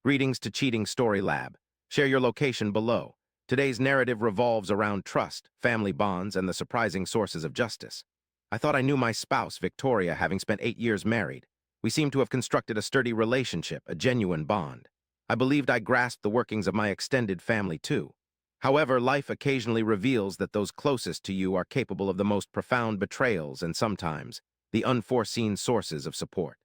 Greetings to Cheating Story Lab. Share your location below. Today's narrative revolves around trust, family bonds, and the surprising sources of justice. I thought I knew my spouse, Victoria, having spent 8 years married. We seemed to have constructed a sturdy relationship, a genuine bond. I believed I grasped the workings of my extended family too. However, life occasionally reveals that those closest to you are capable of the most profound betrayals and sometimes the unforeseen sources of support.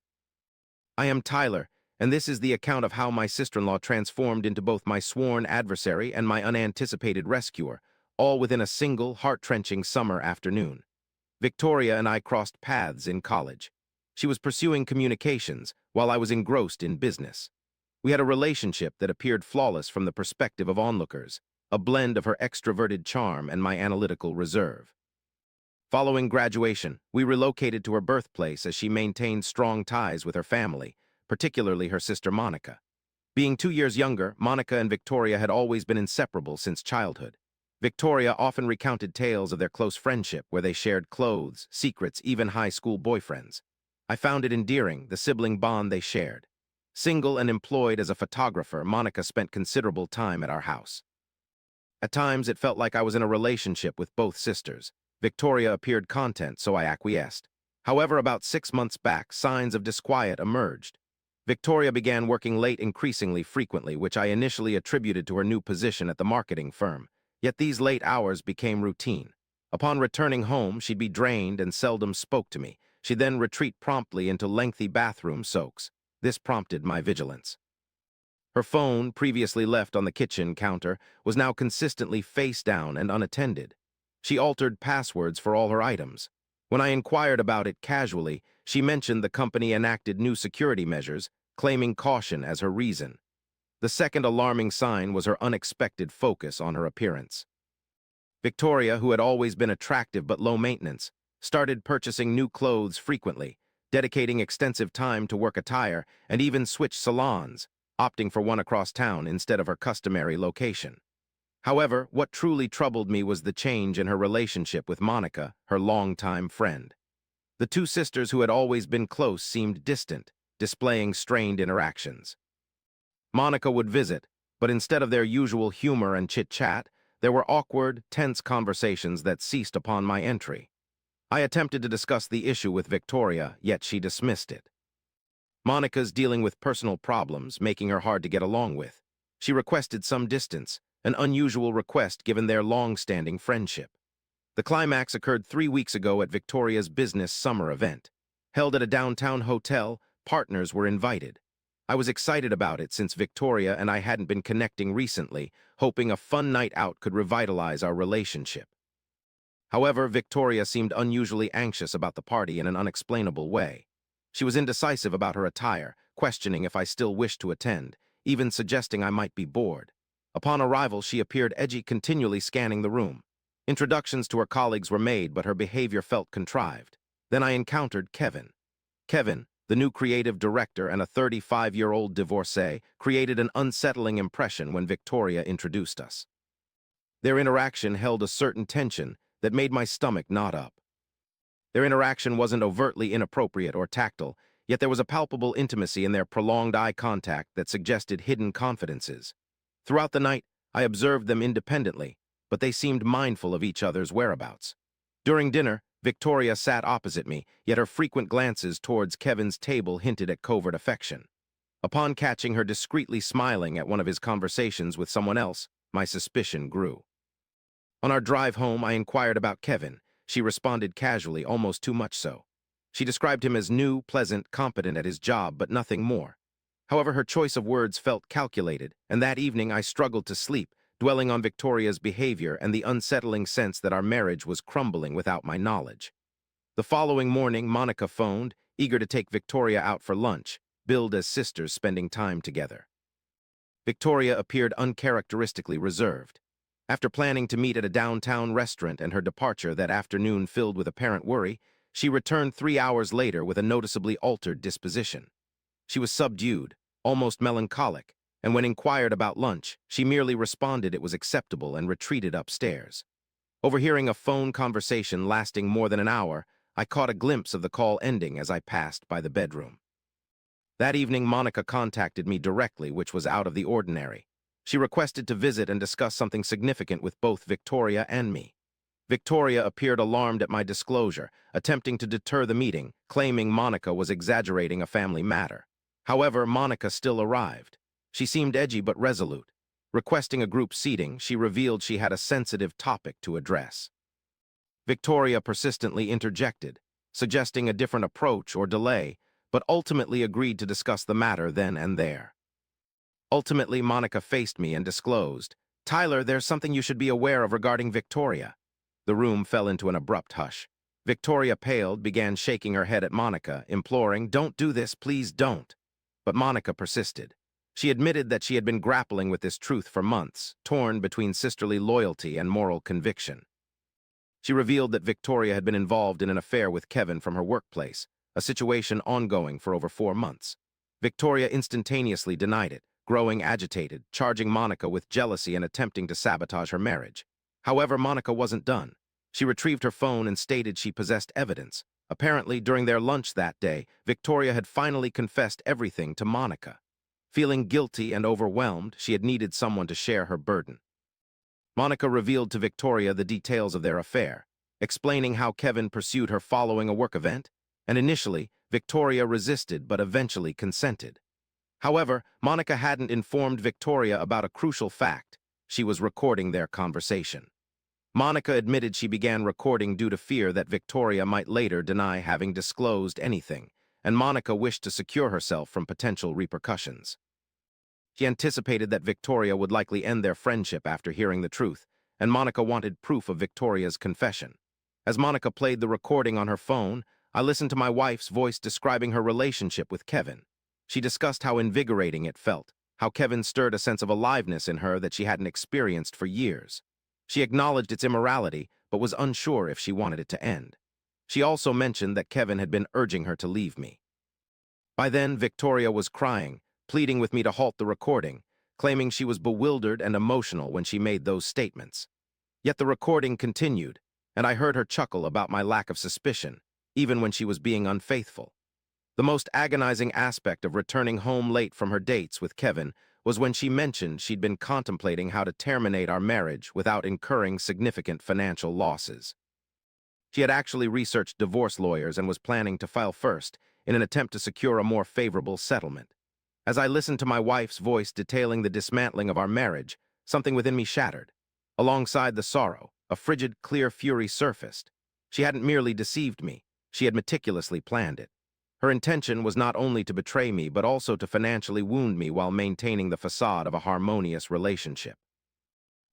I am Tyler, and this is the account of how my sister-in-law transformed into both my sworn adversary and my unanticipated rescuer, all within a single, heart-wrenching summer afternoon. Victoria and I crossed paths in college. She was pursuing communications, while I was engrossed in business. We had a relationship that appeared flawless from the perspective of onlookers, a blend of her extroverted charm and my analytical reserve. Following graduation, we relocated to her birthplace as she maintained strong ties with her family, particularly her sister Monica. Being 2 years younger, Monica and Victoria had always been inseparable since childhood. Victoria often recounted tales of their close friendship where they shared clothes, secrets, even high school boyfriends. I found it endearing, the sibling bond they shared. Single and employed as a photographer, Monica spent considerable time at our house. At times, it felt like I was in a relationship with both sisters. Victoria appeared content, so I acquiesced. However, about 6 months back, signs of disquiet emerged. Victoria began working late increasingly frequently, which I initially attributed to her new position at the marketing firm. Yet these late hours became routine. Upon returning home, she'd be drained and seldom spoke to me. She'd then retreat promptly into lengthy bathroom soaks. This prompted my vigilance. Her phone, previously left on the kitchen counter, was now consistently face down and unattended. She altered passwords for all her items. When I inquired about it casually, she mentioned the company enacted new security measures, claiming caution as her reason. The second alarming sign was her unexpected focus on her appearance. Victoria, who had always been attractive but low maintenance, started purchasing new clothes frequently, dedicating extensive time to work attire, and even switched salons, opting for one across town instead of her customary location. However, what truly troubled me was the change in her relationship with Monica, her longtime friend. The two sisters who had always been close seemed distant, displaying strained interactions. Monica would visit, but instead of their usual humor and chit-chat, there were awkward, tense conversations that ceased upon my entry. I attempted to discuss the issue with Victoria, yet she dismissed it. Monica's dealing with personal problems, making her hard to get along with. She requested some distance, an unusual request given their long-standing friendship. The climax occurred 3 weeks ago at Victoria's business summer event. Held at a downtown hotel, partners were invited. I was excited about it since Victoria and I hadn't been connecting recently, hoping a fun night out could revitalize our relationship. However, Victoria seemed unusually anxious about the party in an unexplainable way. She was indecisive about her attire, questioning if I still wished to attend, even suggesting I might be bored. Upon arrival, she appeared edgy, continually scanning the room. Introductions to her colleagues were made, but her behavior felt contrived. Then I encountered Kevin. Kevin, the new creative director and a 35-year-old divorcee, created an unsettling impression when Victoria introduced us. Their interaction held a certain tension that made my stomach knot up. Their interaction wasn't overtly inappropriate or tactile, yet there was a palpable intimacy in their prolonged eye contact that suggested hidden confidences. Throughout the night, I observed them independently, but they seemed mindful of each other's whereabouts. During dinner, Victoria sat opposite me, yet her frequent glances towards Kevin's table hinted at covert affection. Upon catching her discreetly smiling at one of his conversations with someone else, my suspicion grew. On our drive home, I inquired about Kevin. She responded casually, almost too much so. She described him as new, pleasant, competent at his job, but nothing more. However, her choice of words felt calculated, and that evening I struggled to sleep, dwelling on Victoria's behavior and the unsettling sense that our marriage was crumbling without my knowledge. The following morning, Monica phoned, eager to take Victoria out for lunch, billed as sisters spending time together. Victoria appeared uncharacteristically reserved. After planning to meet at a downtown restaurant and her departure that afternoon filled with apparent worry, she returned 3 hours later with a noticeably altered disposition. She was subdued, almost melancholic, and when inquired about lunch, she merely responded it was acceptable and retreated upstairs. Overhearing a phone conversation lasting more than an hour, I caught a glimpse of the call ending as I passed by the bedroom. That evening, Monica contacted me directly, which was out of the ordinary. She requested to visit and discuss something significant with both Victoria and me. Victoria appeared alarmed at my disclosure, attempting to deter the meeting, claiming Monica was exaggerating a family matter. However, Monica still arrived. She seemed edgy but resolute. Requesting a group seating, she revealed she had a sensitive topic to address. Victoria persistently interjected, suggesting a different approach or delay, but ultimately agreed to discuss the matter then and there. Ultimately, Monica faced me and disclosed, "Tyler, there's something you should be aware of regarding Victoria." The room fell into an abrupt hush. Victoria paled, began shaking her head at Monica, imploring, "Don't do this, please don't." But Monica persisted. She admitted that she had been grappling with this truth for months, torn between sisterly loyalty and moral conviction. She revealed that Victoria had been involved in an affair with Kevin from her workplace, a situation ongoing for over 4 months. Victoria instantaneously denied it, growing agitated, charging Monica with jealousy and attempting to sabotage her marriage. However, Monica wasn't done. She retrieved her phone and stated she possessed evidence. Apparently, during their lunch that day, Victoria had finally confessed everything to Monica. Feeling guilty and overwhelmed, she had needed someone to share her burden. Monica revealed to Victoria the details of their affair, explaining how Kevin pursued her following a work event, and initially, Victoria resisted but eventually consented. However, Monica hadn't informed Victoria about a crucial fact. She was recording their conversation. Monica admitted she began recording due to fear that Victoria might later deny having disclosed anything, and Monica wished to secure herself from potential repercussions. She anticipated that Victoria would likely end their friendship after hearing the truth, and Monica wanted proof of Victoria's confession. As Monica played the recording on her phone, I listened to my wife's voice describing her relationship with Kevin. She discussed how invigorating it felt, how Kevin stirred a sense of aliveness in her that she hadn't experienced for years. She acknowledged its immorality, but was unsure if she wanted it to end. She also mentioned that Kevin had been urging her to leave me. By then, Victoria was crying, pleading with me to halt the recording, claiming she was bewildered and emotional when she made those statements. Yet the recording continued, and I heard her chuckle about my lack of suspicion, even when she was being unfaithful. The most agonizing aspect of returning home late from her dates with Kevin was when she mentioned she'd been contemplating how to terminate our marriage without incurring significant financial losses. She had actually researched divorce lawyers and was planning to file first in an attempt to secure a more favorable settlement. As I listened to my wife's voice detailing the dismantling of our marriage, something within me shattered. Alongside the sorrow, a frigid, clear fury surfaced. She hadn't merely deceived me, she had meticulously planned it. Her intention was not only to betray me, but also to financially wound me while maintaining the facade of a harmonious relationship.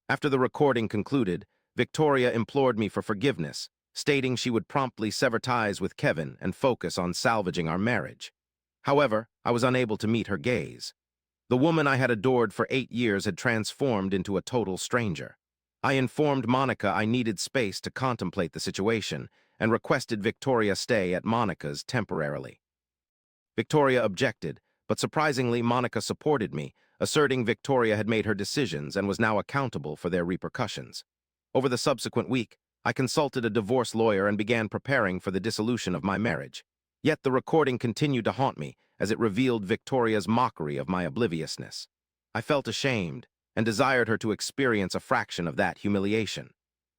After the recording concluded, Victoria implored me for forgiveness, stating she would promptly sever ties with Kevin and focus on salvaging our marriage. However, I was unable to meet her gaze. The woman I had adored for 8 years had transformed into a total stranger. I informed Monica I needed space to contemplate the situation and requested Victoria stay at Monica's temporarily. Victoria objected, but surprisingly, Monica supported me, asserting Victoria had made her decisions and was now accountable for their repercussions. Over the subsequent week, I consulted a divorce lawyer and began preparing for the dissolution of my marriage. Yet the recording continued to haunt me as it revealed Victoria's mockery of my obliviousness. I felt ashamed and desired her to experience a fraction of that humiliation.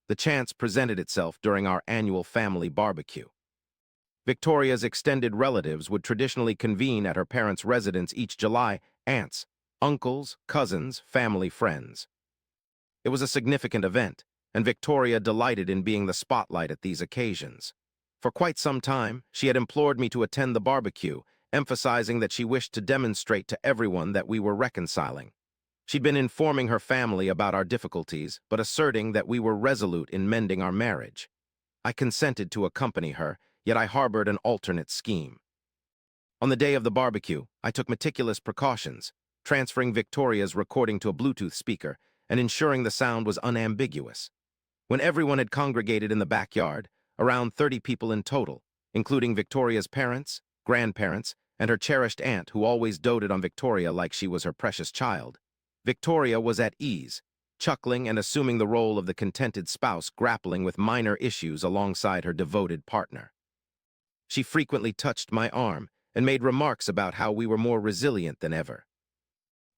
The chance presented itself during our annual family barbecue. Victoria's extended relatives would traditionally convene at her parents' residence each July: aunts, uncles, cousins, family friends. It was a significant event, and Victoria delighted in being the spotlight at these occasions. For quite some time, she had implored me to attend the barbecue, emphasizing that she wished to demonstrate to everyone that we were reconciling. She'd been informing her family about our difficulties, but asserting that we were resolute in mending our marriage. I consented to accompany her, yet I harbored an alternate scheme. On the day of the barbecue, I took meticulous precautions, transferring Victoria's recording to a Bluetooth speaker and ensuring the sound was unambiguous. When everyone had congregated in the backyard, around 30 people in total, including Victoria's parents, grandparents, and her cherished aunt who always doted on Victoria like she was her precious child, Victoria was at ease, chuckling and assuming the role of the contented spouse grappling with minor issues alongside her devoted partner. She frequently touched my arm, and made remarks about how we were more resilient than ever.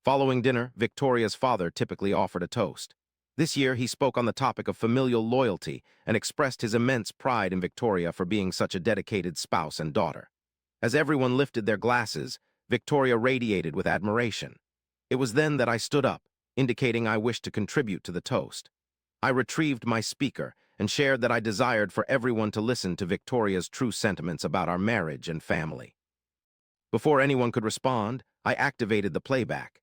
Following dinner, Victoria's father typically offered a toast. This year, he spoke on the topic of familial loyalty and expressed his immense pride in Victoria for being such a dedicated spouse and daughter. As everyone lifted their glasses, Victoria radiated with admiration. It was then that I stood up, indicating I wished to contribute to the toast. I retrieved my speaker and shared that I desired for everyone to listen to Victoria's true sentiments about our marriage and family. Before anyone could respond, I activated the playback.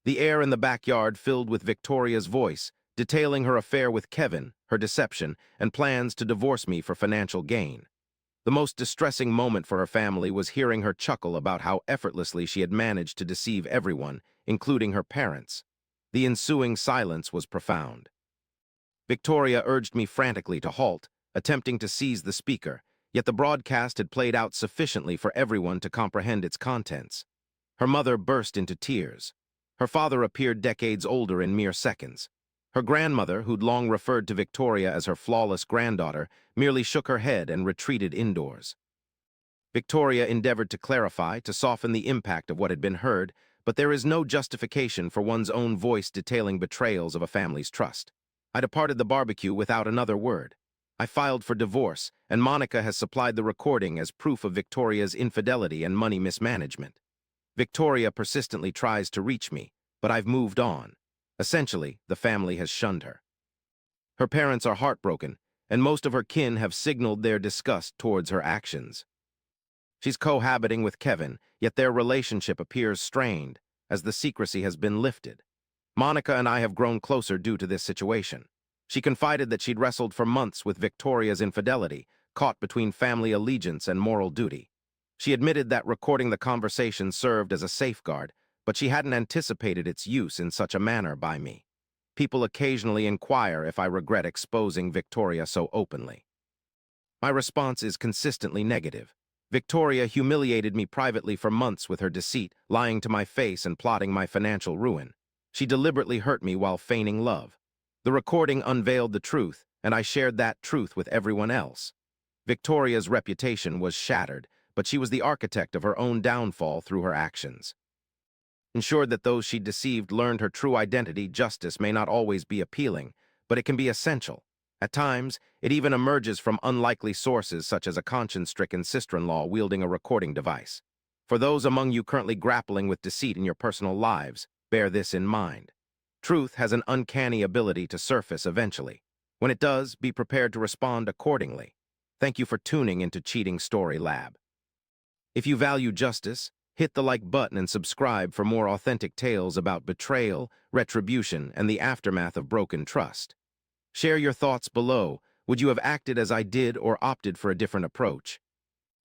The air in the backyard filled with Victoria's voice, detailing her affair with Kevin, her deception, and plans to divorce me for financial gain. The most distressing moment for her family was hearing her chuckle about how effortlessly she had managed to deceive everyone, including her parents. The ensuing silence was profound. Victoria urged me frantically to halt, attempting to seize the speaker, yet the broadcast had played out sufficiently for everyone to comprehend its contents. Her mother burst into tears. Her father appeared decades older in mere seconds. Her grandmother, who'd long referred to Victoria as her flawless granddaughter, merely shook her head and retreated indoors. Victoria endeavored to clarify, to soften the impact of what had been heard, but there is no justification for one's own voice detailing betrayals of a family's trust. I departed the barbecue without another word. I filed for divorce, and Monica has supplied the recording as proof of Victoria's infidelity and money mismanagement. Victoria persistently tries to reach me, but I've moved on. Essentially, the family has shunned her. Her parents are heartbroken, and most of her kin have signaled their disgust towards her actions. She's cohabiting with Kevin, yet their relationship appears strained, as the secrecy has been lifted. Monica and I have grown closer due to this situation. She confided that she'd wrestled for months with Victoria's infidelity, caught between family allegiance and moral duty. She admitted that recording the conversation served as a safeguard, but she hadn't anticipated its use in such a manner by me. People occasionally inquire if I regret exposing Victoria so openly. My response is consistently negative. Victoria humiliated me privately for months with her deceit, lying to my face and plotting my financial ruin. She deliberately hurt me while feigning love. The recording unveiled the truth, and I shared that truth with everyone else. Victoria's reputation was shattered, but she was the architect of her own downfall through her actions. Ensured that those she deceived learned her true identity, justice may not always be appealing, but it can be essential. At times, it even emerges from unlikely sources such as a conscience-stricken sister-in-law wielding a recording device. For those among you currently grappling with deceit in your personal lives, bear this in mind. Truth has an uncanny ability to surface eventually. When it does, be prepared to respond accordingly. Thank you for tuning into Cheating Story Lab. If you value justice, hit the like button and subscribe for more authentic tales about betrayal, retribution, and the aftermath of broken trust. Share your thoughts below. Would you have acted as I did or opted for a different approach?